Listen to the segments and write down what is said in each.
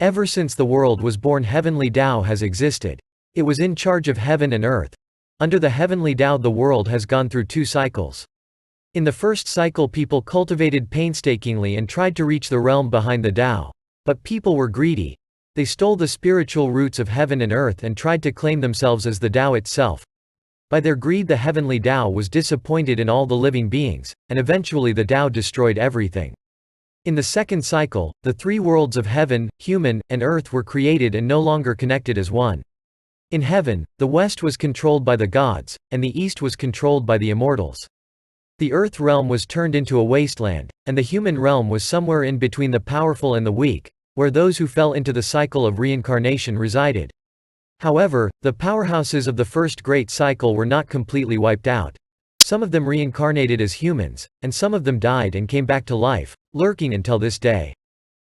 Ever since the world was born, heavenly Tao has existed. It was in charge of heaven and earth. Under the heavenly Tao, the world has gone through 2 cycles. In the first cycle, people cultivated painstakingly and tried to reach the realm behind the Tao. But people were greedy. They stole the spiritual roots of heaven and earth and tried to claim themselves as the Tao itself. By their greed, the heavenly Tao was disappointed in all the living beings, and eventually the Tao destroyed everything. In the second cycle, the 3 worlds of heaven, human, and earth were created and no longer connected as one. In heaven, the west was controlled by the gods, and the east was controlled by the immortals. The earth realm was turned into a wasteland, and the human realm was somewhere in between the powerful and the weak, where those who fell into the cycle of reincarnation resided. However, the powerhouses of the first great cycle were not completely wiped out. Some of them reincarnated as humans, and some of them died and came back to life, lurking until this day.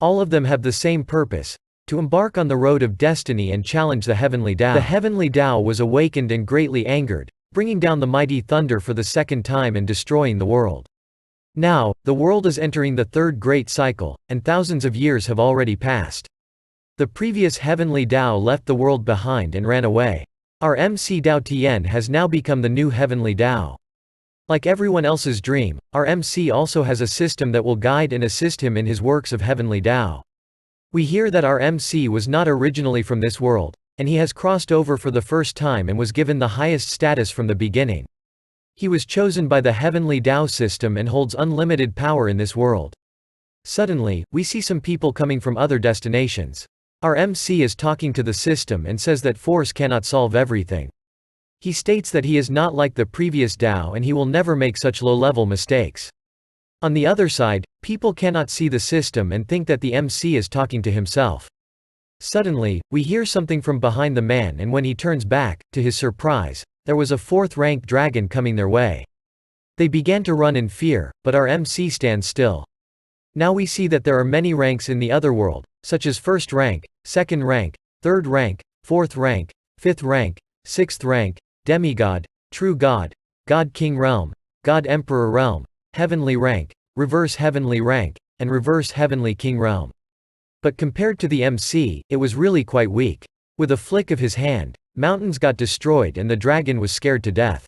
All of them have the same purpose: to embark on the road of destiny and challenge the heavenly Tao. The heavenly Tao was awakened and greatly angered, bringing down the mighty thunder for the second time and destroying the world. Now, the world is entering the 3rd great cycle, and thousands of years have already passed. The previous heavenly Tao left the world behind and ran away. Our MC Tao Tien has now become the new heavenly Tao. Like everyone else's dream, our MC also has a system that will guide and assist him in his works of heavenly Tao. We hear that our MC was not originally from this world, and he has crossed over for the first time and was given the highest status from the beginning. He was chosen by the heavenly Tao system and holds unlimited power in this world. Suddenly, we see some people coming from other destinations. Our MC is talking to the system and says that force cannot solve everything. He states that he is not like the previous Tao and he will never make such low-level mistakes. On the other side, people cannot see the system and think that the MC is talking to himself. Suddenly, we hear something from behind the man, and when he turns back, to his surprise, there was a 4th-rank dragon coming their way. They began to run in fear, but our MC stands still. Now we see that there are many ranks in the other world, such as 1st rank, 2nd rank, 3rd rank, 4th rank, 5th rank, 6th rank, demigod, true god, god king realm, god emperor realm, heavenly rank, reverse heavenly rank, and reverse heavenly king realm. But compared to the MC, it was really quite weak. With a flick of his hand, mountains got destroyed and the dragon was scared to death.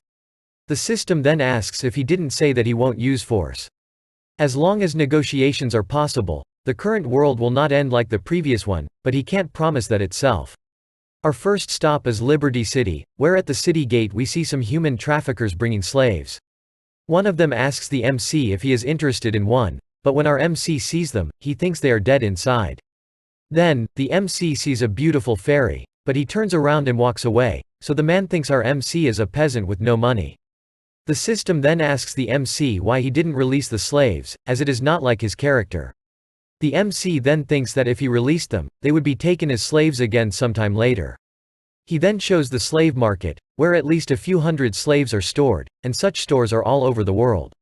The system then asks if he didn't say that he won't use force. As long as negotiations are possible, the current world will not end like the previous one, but he can't promise that itself. Our first stop is Liberty City, where at the city gate we see some human traffickers bringing slaves. One of them asks the MC if he is interested in one, but when our MC sees them, he thinks they are dead inside. Then, the MC sees a beautiful fairy, but he turns around and walks away, so the man thinks our MC is a peasant with no money. The system then asks the MC why he didn't release the slaves, as it is not like his character. The MC then thinks that if he released them, they would be taken as slaves again sometime later. He then shows the slave market, where at least a few hundred slaves are stored, and such stores are all over the world.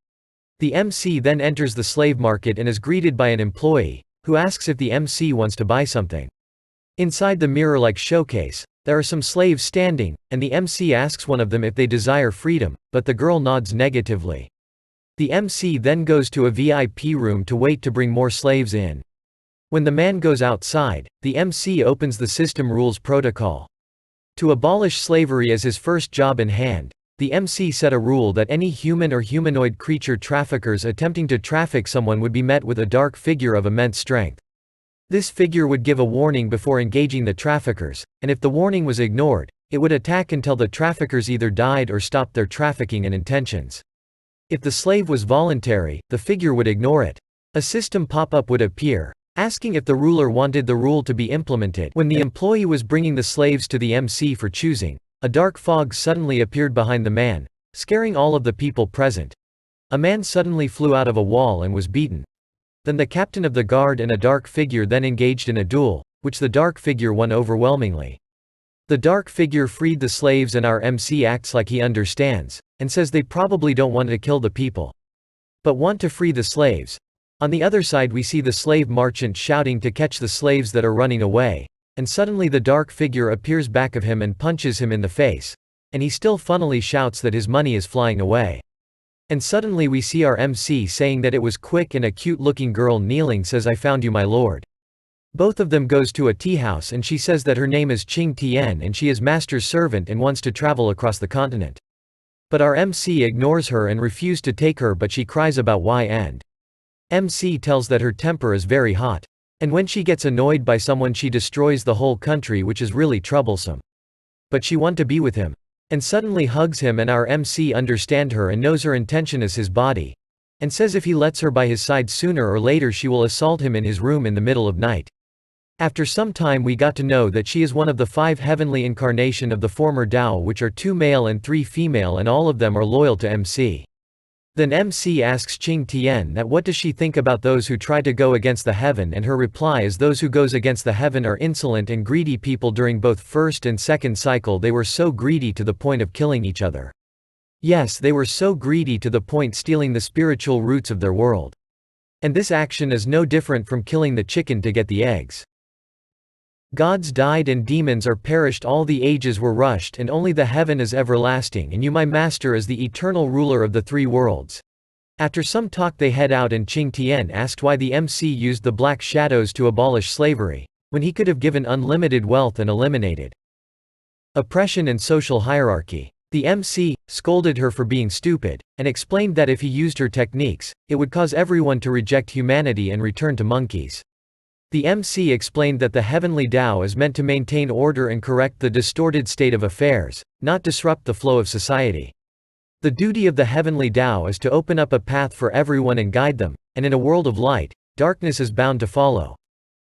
The MC then enters the slave market and is greeted by an employee, who asks if the MC wants to buy something. Inside the mirror-like showcase, there are some slaves standing, and the MC asks one of them if they desire freedom, but the girl nods negatively. The MC then goes to a VIP room to wait to bring more slaves in. When the man goes outside, the MC opens the system rules protocol. To abolish slavery as his first job in hand, the MC set a rule that any human or humanoid creature traffickers attempting to traffic someone would be met with a dark figure of immense strength. This figure would give a warning before engaging the traffickers, and if the warning was ignored, it would attack until the traffickers either died or stopped their trafficking and intentions. If the slave was voluntary, the figure would ignore it. A system pop-up would appear, asking if the ruler wanted the rule to be implemented. When the employee was bringing the slaves to the MC for choosing, a dark fog suddenly appeared behind the man, scaring all of the people present. A man suddenly flew out of a wall and was beaten. Then the captain of the guard and a dark figure then engaged in a duel, which the dark figure won overwhelmingly. The dark figure freed the slaves and our MC acts like he understands, and says they probably don't want to kill the people, but want to free the slaves. On the other side we see the slave merchant shouting to catch the slaves that are running away, and suddenly the dark figure appears back of him and punches him in the face, and he still funnily shouts that his money is flying away. And suddenly we see our MC saying that it was quick, and a cute looking girl kneeling says, "I found you, my lord." Both of them goes to a tea house and she says that her name is Qing Tian and she is master's servant and wants to travel across the continent. But our MC ignores her and refuse to take her, but she cries about why, and MC tells that her temper is very hot. And when she gets annoyed by someone she destroys the whole country, which is really troublesome. But she want to be with him. And suddenly hugs him, and our MC understand her and knows her intention is his body. And says if he lets her by his side sooner or later she will assault him in his room in the middle of night. After some time we got to know that she is one of the 5 heavenly incarnation of the former Tao, which are 2 male and 3 female, and all of them are loyal to MC. Then MC asks Qing Tian that what does she think about those who try to go against the heaven, and her reply is those who goes against the heaven are insolent and greedy people. During both first and second cycle they were so greedy to the point of killing each other. Yes, they were so greedy to the point stealing the spiritual roots of their world. And this action is no different from killing the chicken to get the eggs. Gods died and demons are perished, all the ages were rushed, and only the heaven is everlasting, and you my master is the eternal ruler of the 3 worlds. After some talk they head out, and Qing Tian asked why the MC used the black shadows to abolish slavery, when he could have given unlimited wealth and eliminated oppression and social hierarchy. The MC scolded her for being stupid, and explained that if he used her techniques, it would cause everyone to reject humanity and return to monkeys. The MC explained that the heavenly Tao is meant to maintain order and correct the distorted state of affairs, not disrupt the flow of society. The duty of the heavenly Tao is to open up a path for everyone and guide them, and in a world of light, darkness is bound to follow.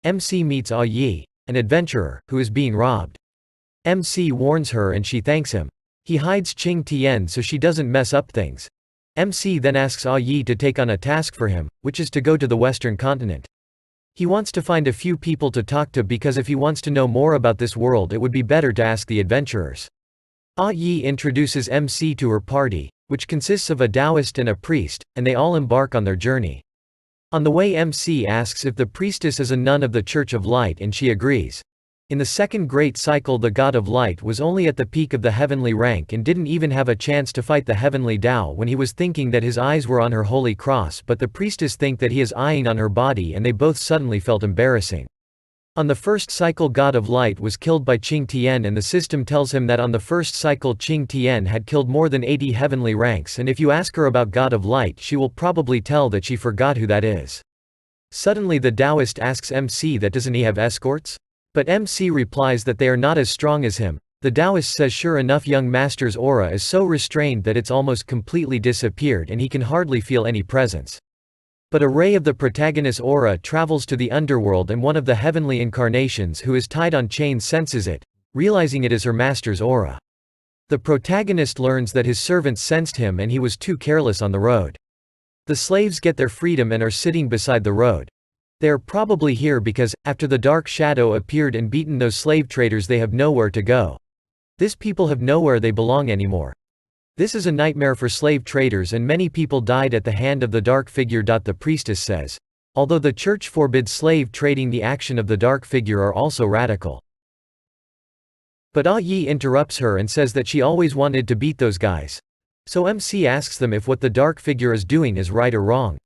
MC meets Ah Yi, an adventurer, who is being robbed. MC warns her and she thanks him. He hides Qing Tian so she doesn't mess up things. MC then asks Ah Yi to take on a task for him, which is to go to the western continent. He wants to find a few people to talk to because if he wants to know more about this world it would be better to ask the adventurers. Ah Yi introduces MC to her party, which consists of a Taoist and a priest, and they all embark on their journey. On the way MC asks if the priestess is a nun of the Church of Light and she agrees. In the second great cycle the God of Light was only at the peak of the heavenly rank and didn't even have a chance to fight the heavenly Tao when he was thinking that his eyes were on her holy cross, but the priestess think that he is eyeing on her body and they both suddenly felt embarrassing. On the first cycle God of Light was killed by Qing Tian and the system tells him that on the first cycle Qing Tian had killed more than 80 heavenly ranks, and if you ask her about God of Light she will probably tell that she forgot who that is. Suddenly the Taoist asks MC that doesn't he have escorts? But MC replies that they are not as strong as him. The Taoist says sure enough young master's aura is so restrained that it's almost completely disappeared and he can hardly feel any presence. But a ray of the protagonist's aura travels to the underworld and one of the heavenly incarnations who is tied on chains senses it, realizing it is her master's aura. The protagonist learns that his servants sensed him and he was too careless on the road. The slaves get their freedom and are sitting beside the road. They are probably here because, after the dark shadow appeared and beaten those slave traders they have nowhere to go. This people have nowhere they belong anymore. This is a nightmare for slave traders and many people died at the hand of the dark figure. The priestess says. Although the church forbids slave trading, the action of the dark figure are also radical. But Ah Yi interrupts her and says that she always wanted to beat those guys. So MC asks them if what the dark figure is doing is right or wrong.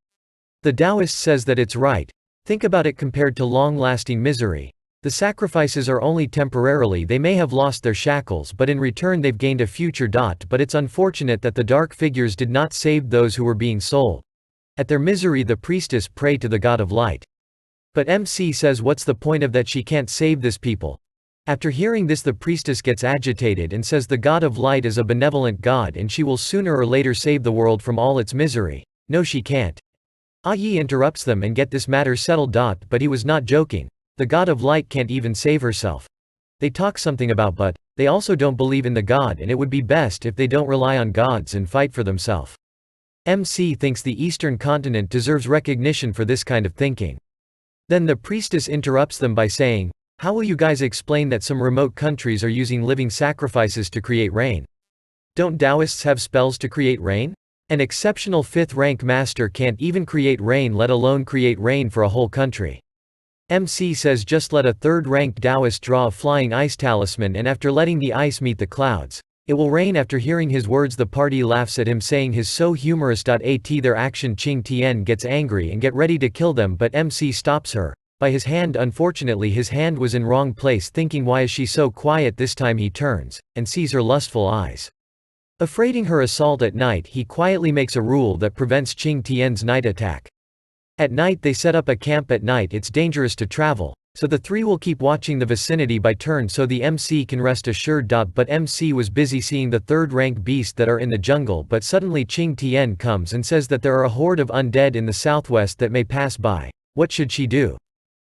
The Taoist says that it's right. Think about it compared to long-lasting misery. The sacrifices are only temporarily, they may have lost their shackles but in return they've gained a future. But it's unfortunate that the dark figures did not save those who were being sold. At their misery the priestess prayed to the God of Light. But MC says what's the point of that, she can't save this people. After hearing this the priestess gets agitated and says the God of Light is a benevolent God and she will sooner or later save the world from all its misery. No she can't. Ah Yi interrupts them and get this matter settled. But he was not joking. The God of Light can't even save herself. They talk something about but they also don't believe in the God and it would be best if they don't rely on gods and fight for themselves. MC thinks the Eastern continent deserves recognition for this kind of thinking. Then the priestess interrupts them by saying, how will you guys explain that some remote countries are using living sacrifices to create rain? Don't Taoists have spells to create rain? An exceptional 5th rank master can't even create rain, let alone create rain for a whole country. MC says just let a 3rd ranked Taoist draw a flying ice talisman and after letting the ice meet the clouds, it will rain. After hearing his words the party laughs at him saying he's so humorous. At their action Qing Tian gets angry and get ready to kill them but MC stops her. by his hand. Unfortunately his hand was in wrong place, thinking why is she so quiet this time. He turns, and sees her lustful eyes. Afraiding her assault at night, he quietly makes a rule that prevents Qing Tian's night attack. At night they set up a camp. At night it's dangerous to travel, so the three will keep watching the vicinity by turn so the MC can rest assured. But MC was busy seeing the third-rank beast that are in the jungle, but suddenly Qing Tian comes and says that there are a horde of undead in the southwest that may pass by. What should she do?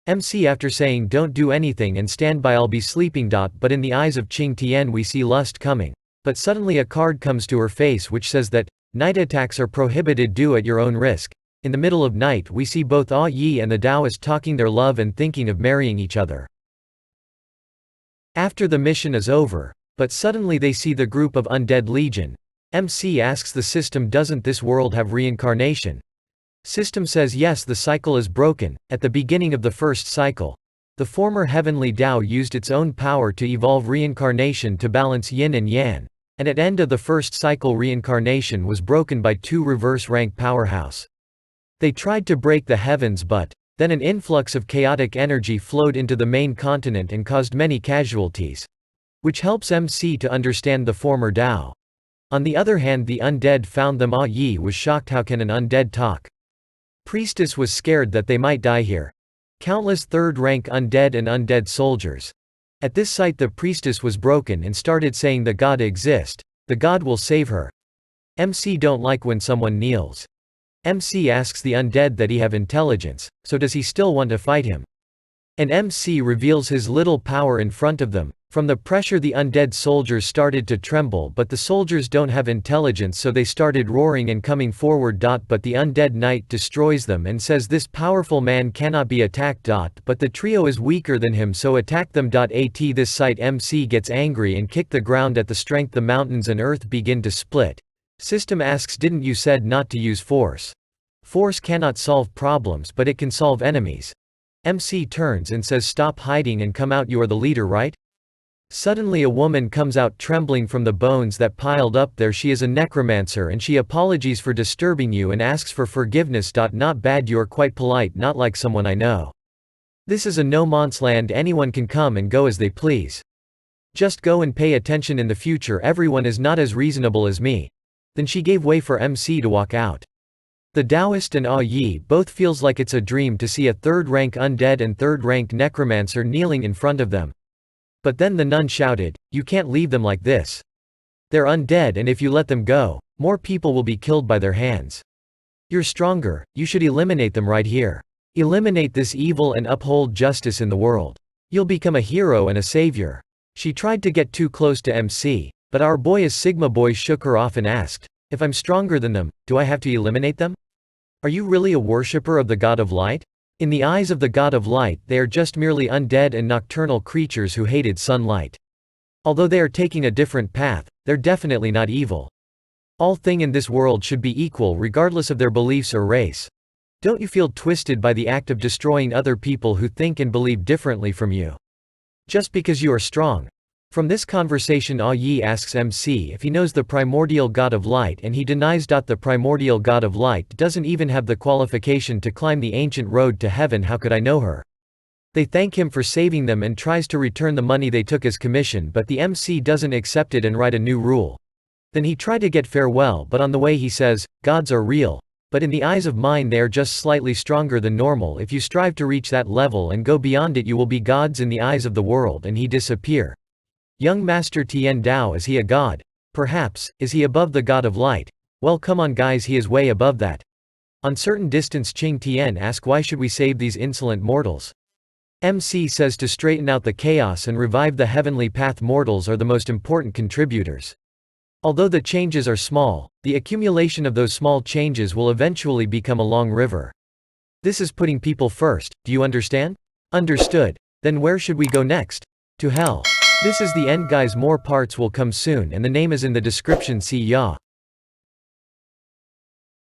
MC after saying don't do anything and stand by, I'll be sleeping. But in the eyes of Qing Tian we see lust coming. But suddenly a card comes to her face which says that night attacks are prohibited, do at your own risk. In the middle of night we see both Ah Yi and the Taoist talking their love and thinking of marrying each other. After the mission is over, but suddenly they see the group of undead legion. MC asks the system, doesn't this world have reincarnation? System says yes, the cycle is broken. At the beginning of the first cycle, the former heavenly Tao used its own power to evolve reincarnation to balance yin and yang, and at end of the first cycle reincarnation was broken by two reverse rank powerhouse. They tried to break the heavens, but then an influx of chaotic energy flowed into the main continent and caused many casualties, which helps MC to understand the former Tao. On the other hand, the undead found them. Ah Yi was shocked, how can an undead talk? Priestess was scared that they might die here. Countless third-rank undead and undead soldiers. At this sight the priestess was broken and started saying the god exists, the god will save her. MC don't like when someone kneels. MC asks the undead that he have intelligence, so does he still want to fight him? And MC reveals his little power in front of them. From the pressure the undead soldiers started to tremble, but the soldiers don't have intelligence, so they started roaring and coming forward. But the undead knight destroys them and says this powerful man cannot be attacked. But the trio is weaker than him, so attack them. At this sight MC gets angry and kick the ground. At the strength the mountains and earth begin to split. System asks, didn't you said not to use force? Force cannot solve problems, but it can solve enemies. MC turns and says stop hiding and come out, you are the leader, right? Suddenly a woman comes out trembling from the bones that piled up there. She is a necromancer and she apologies for disturbing you and asks for forgiveness. Not bad, you are quite polite, not like someone I know. This is a no-man's land, anyone can come and go as they please. Just go and pay attention, in the future everyone is not as reasonable as me. Then she gave way for MC to walk out. The Taoist and Ah Yi both feels like it's a dream to see a third-rank undead and third-rank necromancer kneeling in front of them. But then the nun shouted, you can't leave them like this. They're undead, and if you let them go, more people will be killed by their hands. You're stronger, you should eliminate them right here. Eliminate this evil and uphold justice in the world. You'll become a hero and a savior. She tried to get too close to MC, but our boy as Sigma Boy shook her off and asked, if I'm stronger than them, do I have to eliminate them? Are you really a worshipper of the God of Light? In the eyes of the God of Light they are just merely undead and nocturnal creatures who hated sunlight. Although they are taking a different path, they're definitely not evil. All things in this world should be equal regardless of their beliefs or race. Don't you feel twisted by the act of destroying other people who think and believe differently from you? Just because you are strong. From this conversation Ah Yi asks MC if he knows the primordial God of Light, and he denies. The primordial God of Light doesn't even have the qualification to climb the ancient road to heaven, how could I know her? They thank him for saving them and tries to return the money they took as commission, but the MC doesn't accept it and write a new rule. Then he tried to get farewell, but on the way he says, gods are real, but in the eyes of mine they are just slightly stronger than normal. If you strive to reach that level and go beyond it, you will be gods in the eyes of the world, and he disappear. Young Master Tian Dao, is he a god? Perhaps. Is he above the God of Light? Well, come on guys, he is way above that. On certain distance Qing Tian asks, why should we save these insolent mortals? MC says to straighten out the chaos and revive the heavenly path. Mortals are the most important contributors. Although the changes are small, the accumulation of those small changes will eventually become a long river. This is putting people first, do you understand? Understood. Then where should we go next? To hell. This is the end guys, more parts will come soon and the name is in the description, see ya.